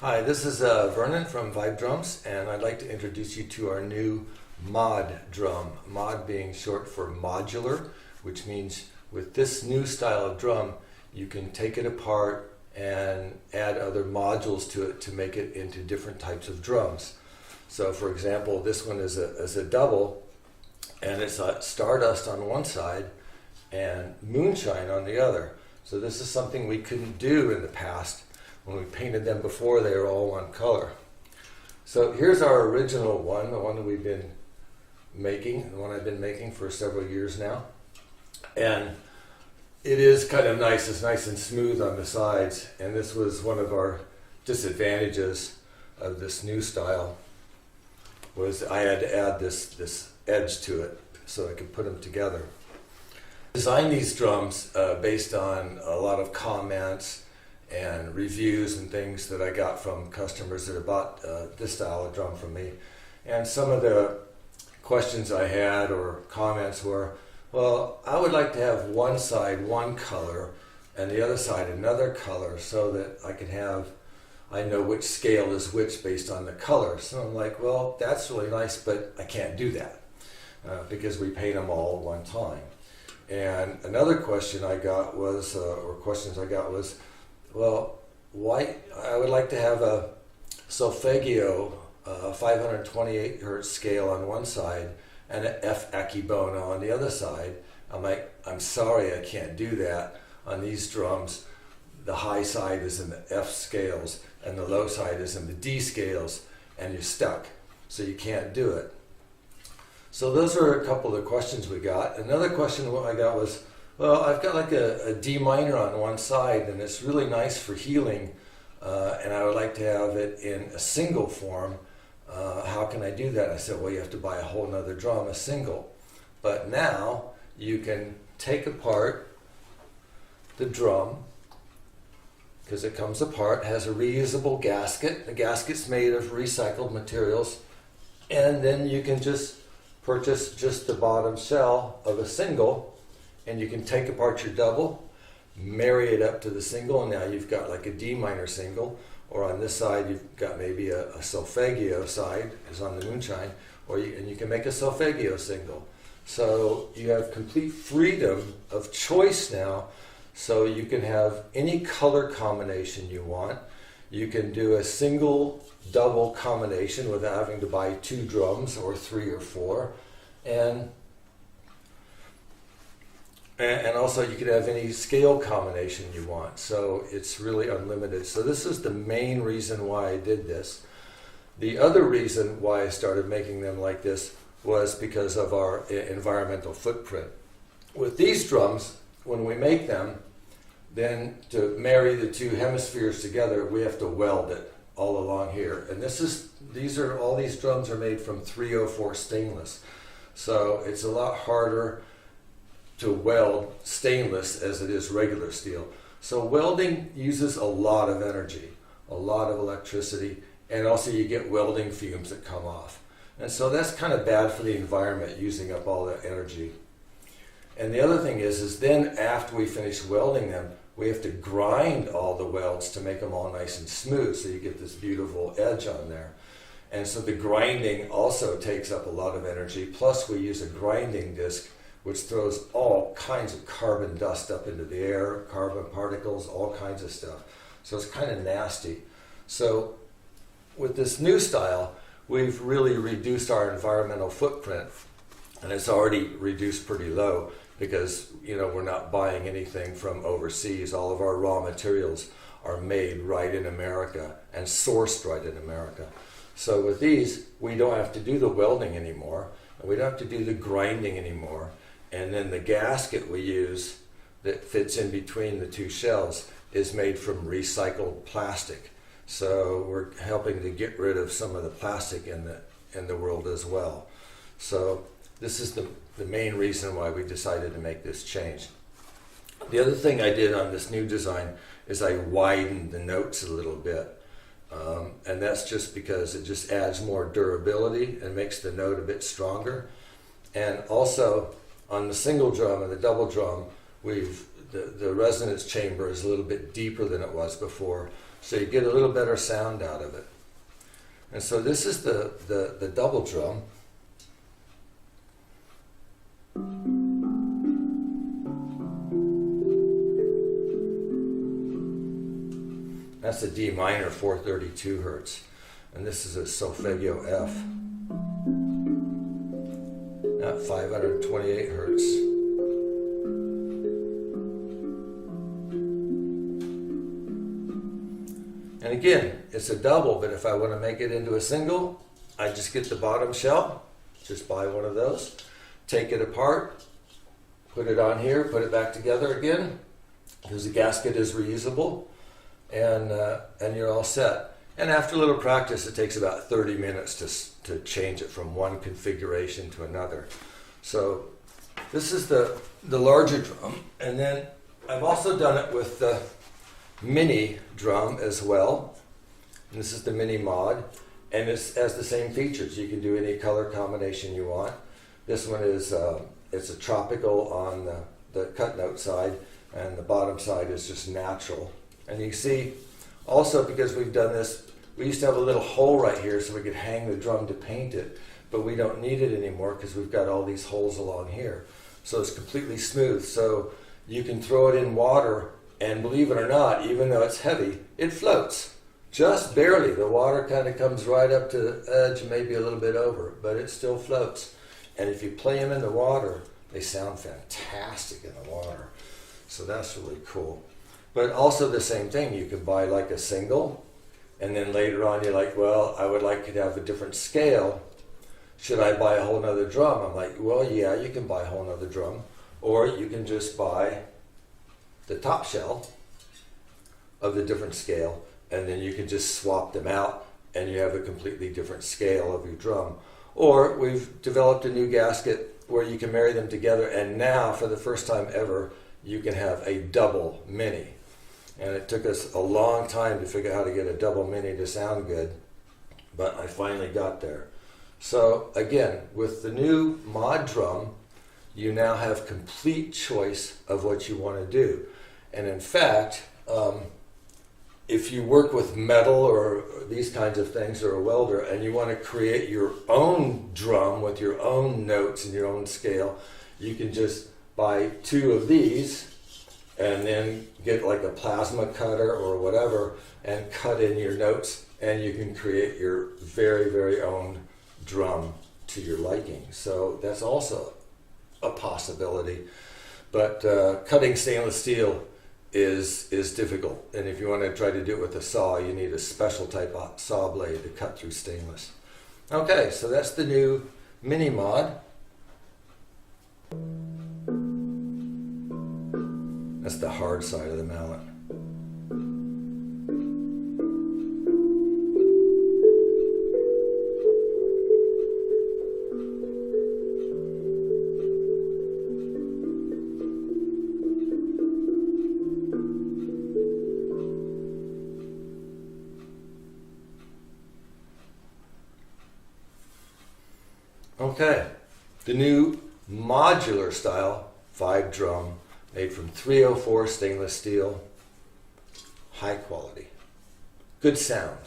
Hi, this is Vernon from Vibedrums, and I'd like to introduce you to our new MODdrum. MOD being short for modular, which means with this new style of drum, you can take it apart and add other modules to it to make it into different types of drums. So for example, this one is a double, and it's stardust on one side and moonshine on the other. So this is something we couldn't do in the past. When we painted them before, they were all one color. So here's our original one, the one that we've been making, the one I've been making for several years now. And it is kind of nice, it's nice and smooth on the sides, and this was one of our disadvantages of this new style, was I had to add this edge to it so I could put them together. I designed these drums based on a lot of comments and reviews and things that I got from customers that have bought this style of drum from me. And some of the questions I had or comments were, well, I would like to have one side one color and the other side another color so that I know which scale is which based on the color. So I'm like, well, that's really nice, but I can't do that because we paint them all one time. And another question I got was, well, why I would like to have a solfeggio 528 hertz scale on one side and an F accibono on the other side. I'm like, I'm sorry, I can't do that. On these drums, the high side is in the F scales and the low side is in the D scales, and you're stuck, so you can't do it. So those are a couple of the questions we got. Another question I got was, well, I've got like a D minor on one side, and it's really nice for healing, and I would like to have it in a single form. How can I do that? I said, well, you have to buy a whole nother drum, a single. But now you can take apart the drum, because it comes apart, has a reusable gasket. The gasket's made of recycled materials, and then you can just purchase just the bottom shell of a single, and you can take apart your double, marry it up to the single, and now you've got like a D minor single, or on this side you've got maybe a solfeggio side, is on the moonshine, and you can make a solfeggio single. So you have complete freedom of choice now, so you can have any color combination you want. You can do a single double combination without having to buy two drums or three or four, and also you could have any scale combination you want, so it's really unlimited. So this is the main reason why I did this. The other reason why I started making them like this was because of our environmental footprint. With these drums, when we make them, then to marry the two hemispheres together, we have to weld it all along here. And all these drums are made from 304 stainless. So it's a lot harder to weld stainless as it is regular steel. So welding uses a lot of energy, a lot of electricity, and also you get welding fumes that come off. And so that's kind of bad for the environment, using up all that energy. And the other thing is then after we finish welding them, we have to grind all the welds to make them all nice and smooth, so you get this beautiful edge on there. And so the grinding also takes up a lot of energy, plus we use a grinding disc which throws all kinds of carbon dust up into the air, carbon particles, all kinds of stuff. So it's kind of nasty. So with this new style, we've really reduced our environmental footprint, and it's already reduced pretty low because we're not buying anything from overseas. All of our raw materials are made right in America and sourced right in America. So with these, we don't have to do the welding anymore, and we don't have to do the grinding anymore. And then the gasket we use that fits in between the two shells is made from recycled plastic. So we're helping to get rid of some of the plastic in the world as well. So this is the main reason why we decided to make this change. The other thing I did on this new design is I widened the notes a little bit. And that's just because it just adds more durability and makes the note a bit stronger. And also on the single drum and the double drum, the resonance chamber is a little bit deeper than it was before. So you get a little better sound out of it. And so this is the double drum. That's a D minor 432 hertz. And this is a solfeggio F at 528 hertz. And again, it's a double, but if I want to make it into a single, I just get the bottom shell, just buy one of those, take it apart, put it on here, put it back together again, because the gasket is reusable, and you're all set. And after a little practice, it takes about 30 minutes to change it from one configuration to another. So this is the larger drum, and then I've also done it with the mini drum as well. And this is the mini mod, and it has the same features. You can do any color combination you want. This one is it's a tropical on the cut note side, and the bottom side is just natural. And you see also, because we've done this, we used to have a little hole right here so we could hang the drum to paint it, but we don't need it anymore because we've got all these holes along here. So it's completely smooth. So you can throw it in water, and believe it or not, even though it's heavy, it floats. Just barely. The water kind of comes right up to the edge, maybe a little bit over, but it still floats. And if you play them in the water, they sound fantastic in the water. So that's really cool. But also the same thing, you can buy like a single, and then later on you're like, well, I would like to have a different scale. Should I buy a whole nother drum? I'm like, well, yeah, you can buy a whole nother drum. Or you can just buy the top shell of the different scale, and then you can just swap them out and you have a completely different scale of your drum. Or we've developed a new gasket where you can marry them together, and now for the first time ever you can have a double mini. And it took us a long time to figure out how to get a double mini to sound good, but I finally got there. So again, with the new mod drum, you now have complete choice of what you want to do. And in fact, if you work with metal or these kinds of things, or a welder, and you want to create your own drum with your own notes and your own scale, you can just buy two of these and then get like a plasma cutter or whatever and cut in your notes, and you can create your very, very own drum to your liking. So that's also a possibility. But cutting stainless steel is difficult, and if you want to try to do it with a saw, you need a special type of saw blade to cut through stainless. Okay, so that's the new mini mod. That's the hard side of the mallet. Okay, the new modular style Vibedrum, made from 304 stainless steel, high quality, good sound.